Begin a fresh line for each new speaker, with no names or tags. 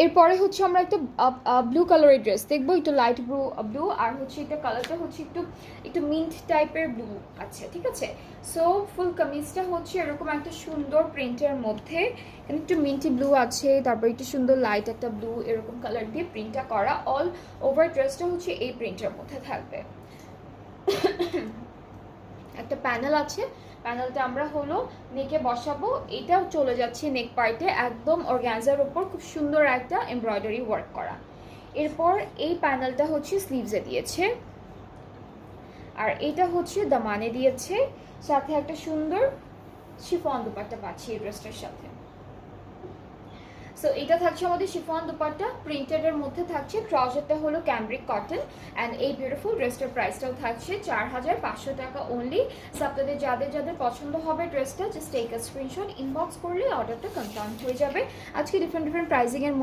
এরপরে হচ্ছে আমরা একটা ব্লু কালারের ড্রেস দেখবো, একটু লাইট ব্লু আর হচ্ছে এটা কালারটা হচ্ছে একটু একটু মিন্ট টাইপের ব্লু আছে, ঠিক আছে। সো ফুল কামিজটা হচ্ছে এরকম একটা সুন্দর প্রিন্টের মধ্যে, এখানে একটু মিন্টি ব্লু আছে, তারপর একটু সুন্দর লাইট একটা ব্লু এরকম কালার দিয়ে প্রিন্টটা করা। অল ওভার ড্রেসটা হচ্ছে এই প্রিন্টের মধ্যে থাকবে। একটা প্যানেল আছে, প্যানেলটা আমরা হলো নেকে বসাবো, এটাও চলে যাচ্ছে নেক পার্টে একদম অর্গানজার উপর খুব সুন্দর একটা এমব্রয়ডারি ওয়ার্ক করা। এরপর এই প্যানেলটা হচ্ছে স্লিভসে দিয়েছে, আর এটা হচ্ছে দামানে দিয়েছে, সাথে একটা সুন্দর শিফন দুপাট্টা পাচ্ছি এই ড্রেসটার সাথে। সো এটা থাকছে আমাদের শিফন দুপাট্টা, প্রিন্টেডের মধ্যে থাকছে, ট্রাউজারটা হলো ক্যামব্রিক কটন অ্যান্ড এই বিউটিফুল ড্রেসটার প্রাইসটাও থাকছে 4500 টাকা অনলি। সো আপনাদের যাদের যাদের পছন্দ হবে ড্রেসটা just take a screenshot, inbox করলে অর্ডারটা কনফার্ম হয়ে যাবে। আজকে ডিফারেন্ট প্রাইজিংয়ের